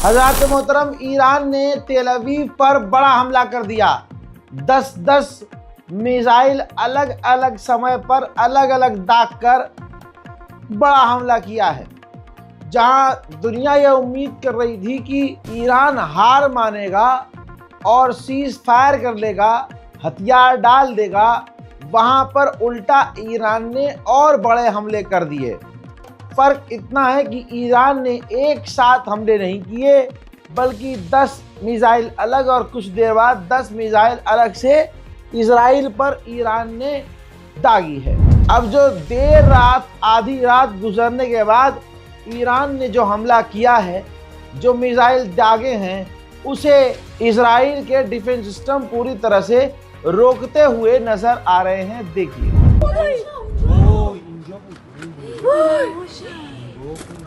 हज़रात मोहतरम, ईरान ने तेल अवीव पर बड़ा हमला कर दिया। 10-10 मिसाइल अलग अलग समय पर अलग अलग दाग कर बड़ा हमला किया है। जहां दुनिया यह उम्मीद कर रही थी कि ईरान हार मानेगा और सीज फायर कर लेगा, हथियार डाल देगा, वहां पर उल्टा ईरान ने और बड़े हमले कर दिए। फर्क इतना है कि ईरान ने एक साथ हमले नहीं किए, बल्कि 10 मिसाइल अलग और कुछ देर बाद 10 मिसाइल अलग से इजराइल पर ईरान ने दागी है। अब जो देर रात, आधी रात गुजरने के बाद ईरान ने जो हमला किया है, जो मिसाइल दागे हैं, उसे इजराइल के डिफेंस सिस्टम पूरी तरह से रोकते हुए नजर आ रहे हैं। देखिए।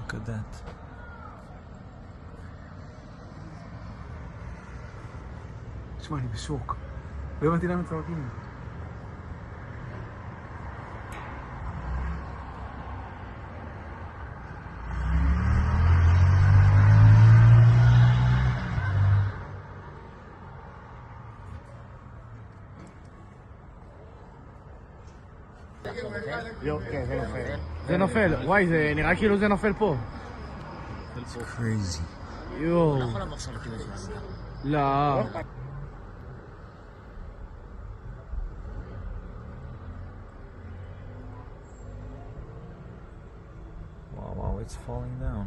Look at that. תשמע, אני בשוק. לא הבנתי למה צועקים. כן, זה נופל. זה נופל. וואי, זה נראה כאילו זה נופל פה. It's crazy. יואו. לא. Wow, it's falling down.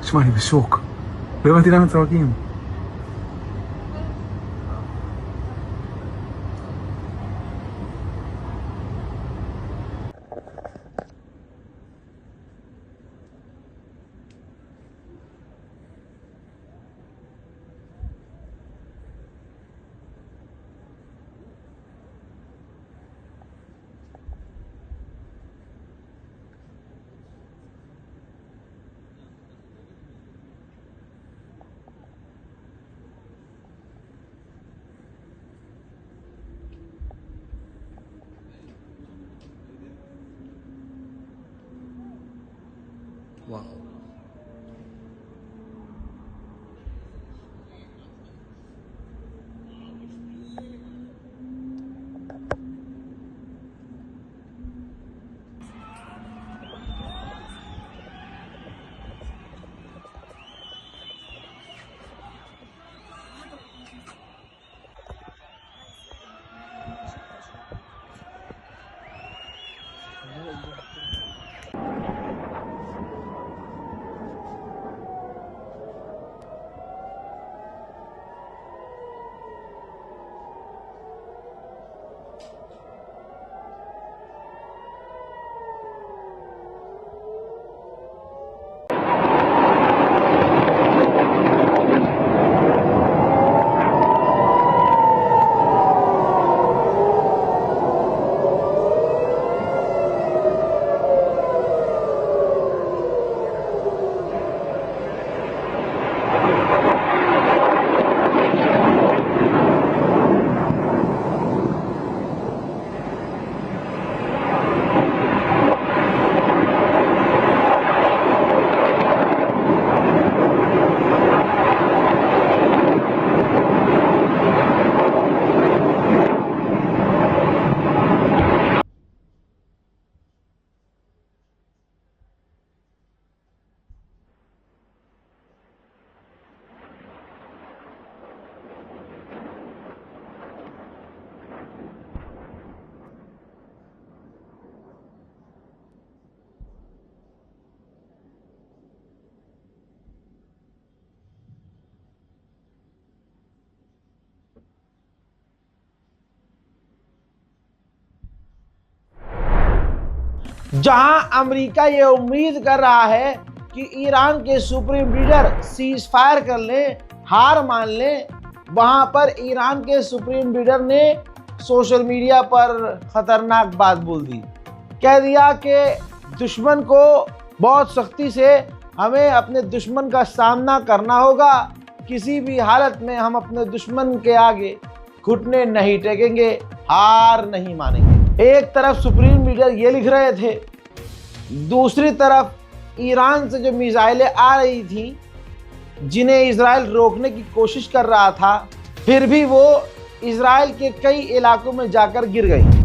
תשמע, אני בשוק. לא הבנתי למה צועקים. וואו. जहां अमेरिका ये उम्मीद कर रहा है कि ईरान के सुप्रीम लीडर सीज फायर कर लें, हार मान लें, वहां पर ईरान के सुप्रीम लीडर ने सोशल मीडिया पर खतरनाक बात बोल दी। कह दिया कि दुश्मन को बहुत सख्ती से हमें अपने दुश्मन का सामना करना होगा, किसी भी हालत में हम अपने दुश्मन के आगे घुटने नहीं टेकेंगे, हार नहीं मानेंगे। एक तरफ सुप्रीम लीडर ये लिख रहे थे, दूसरी तरफ ईरान से जो मिसाइलें आ रही थी जिन्हें इजराइल रोकने की कोशिश कर रहा था, फिर भी वो इजराइल के कई इलाकों में जाकर गिर गई।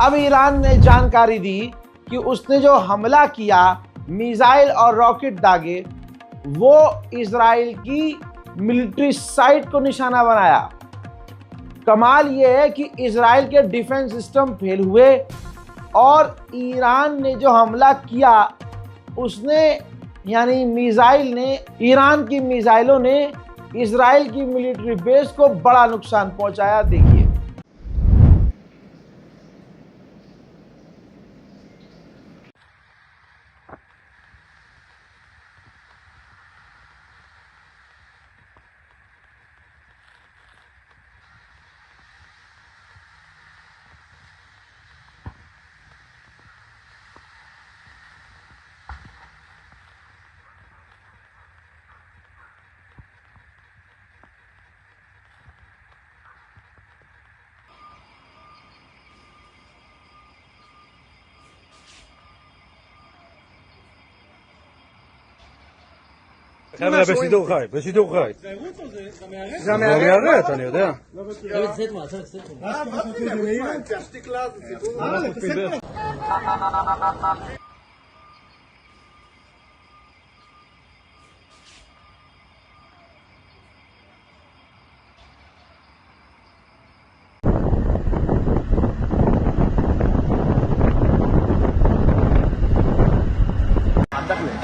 अब ईरान ने जानकारी दी कि उसने जो हमला किया, मिसाइल और रॉकेट दागे, वो इजराइल की मिलिट्री साइट को निशाना बनाया। कमाल ये है कि इजराइल के डिफेंस सिस्टम फेल हुए और ईरान ने जो हमला किया उसने यानी मिसाइल ने, ईरान की मिसाइलों ने इजराइल की मिलिट्री बेस को बड़ा नुकसान पहुंचाया। देखिए, חבר'ה, בשידור חי, בשידור חי. זה המיירט, אני יודע.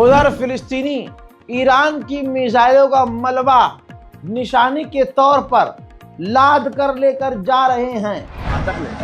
उधर फिलिस्तीनी ईरान की मिसाइलों का मलबा निशानी के तौर पर लाद कर लेकर जा रहे हैं।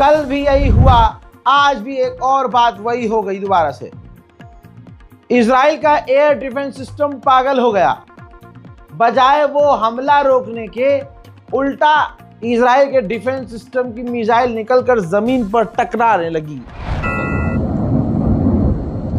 कल भी यही हुआ, आज भी एक और बात वही हो गई दोबारा से। इजराइल का एयर डिफेंस सिस्टम पागल हो गया। बजाय वो हमला रोकने के, उल्टा इजराइल के डिफेंस सिस्टम की मिसाइल निकलकर जमीन पर टकराने लगी।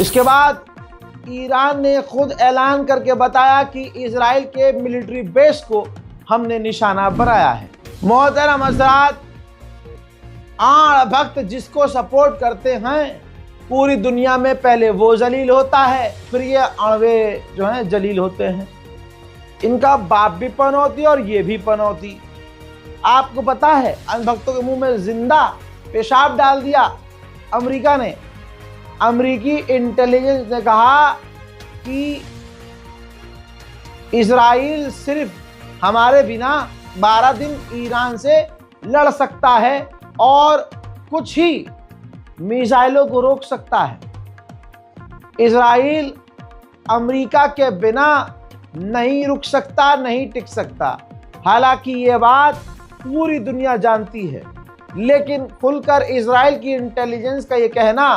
इसके बाद ईरान ने खुद ऐलान करके बताया कि इजराइल के मिलिट्री बेस को हमने निशाना बनाया है। मोहतरम हज़रात, आड़ भक्त जिसको सपोर्ट करते हैं पूरी दुनिया में पहले वो जलील होता है, फिर ये अणवे जो हैं जलील होते हैं। इनका बाप भी पनौती और ये भी पनौती। आपको पता है अनभक्तों के मुंह में जिंदा पेशाब डाल दिया अमेरिका ने। अमेरिकी इंटेलिजेंस ने कहा कि इजराइल सिर्फ हमारे बिना 12 दिन ईरान से लड़ सकता है और कुछ ही मिसाइलों को रोक सकता है। इजराइल अमेरिका के बिना नहीं रुक सकता, नहीं टिक सकता। हालांकि ये बात पूरी दुनिया जानती है, लेकिन खुलकर इजराइल की इंटेलिजेंस का ये कहना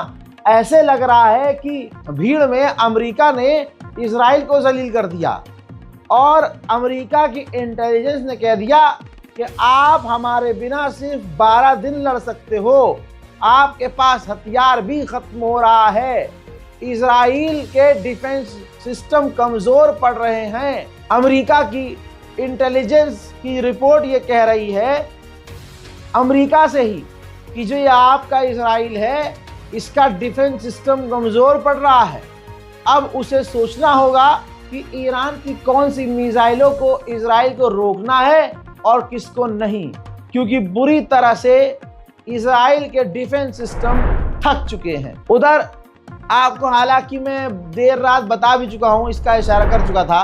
ऐसे लग रहा है कि भीड़ में अमेरिका ने इजराइल को जलील कर दिया और अमेरिका की इंटेलिजेंस ने कह दिया कि आप हमारे बिना सिर्फ 12 दिन लड़ सकते हो, आपके पास हथियार भी खत्म हो रहा है। इजराइल के डिफेंस सिस्टम कमज़ोर पड़ रहे हैं। अमेरिका की इंटेलिजेंस की रिपोर्ट ये कह रही है अमेरिका से ही कि जो ये आपका इजराइल है इसका डिफेंस सिस्टम कमज़ोर पड़ रहा है। अब उसे सोचना होगा कि ईरान की कौन सी मिसाइलों को इजराइल को रोकना है और किसको नहीं, क्योंकि बुरी तरह से इजराइल के डिफेंस सिस्टम थक चुके हैं। उधर आपको हालांकि मैं देर रात बता भी चुका हूं, इसका इशारा कर चुका था,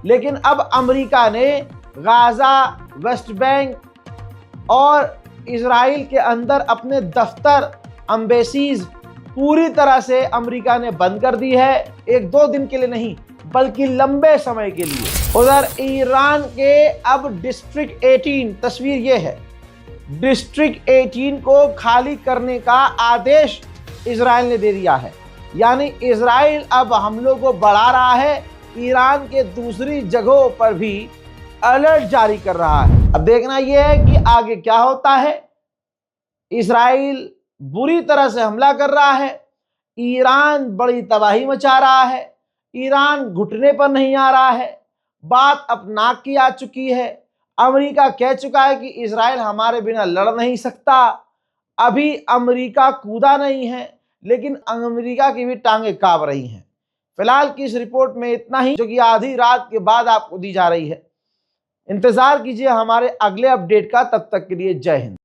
लेकिन अब अमेरिका ने गाजा, वेस्ट बैंक और इजराइल के अंदर अपने दफ्तर, एम्बेसीज पूरी तरह से अमेरिका ने बंद कर दी है। 1-2 दिन के लिए नहीं बल्कि लंबे समय के लिए। उधर ईरान के अब डिस्ट्रिक्ट 18, तस्वीर ये है, डिस्ट्रिक्ट 18 को खाली करने का आदेश इजराइल ने दे दिया है। यानी इजराइल अब हमलों को बढ़ा रहा है, ईरान के दूसरी जगहों पर भी अलर्ट जारी कर रहा है। अब देखना यह है कि आगे क्या होता है। इजराइल बुरी तरह से हमला कर रहा है, ईरान बड़ी तबाही मचा रहा है, ईरान घुटने पर नहीं आ रहा है, बात अब नाक की आ चुकी है। अमेरिका कह चुका है कि इजराइल हमारे बिना लड़ नहीं सकता। अभी अमेरिका कूदा नहीं है, लेकिन अमेरिका की भी टांगें कांप रही हैं। फिलहाल की इस रिपोर्ट में इतना ही, जो कि आधी रात के बाद आपको दी जा रही है। इंतजार कीजिए हमारे अगले अपडेट का। तब तक के लिए जय हिंद।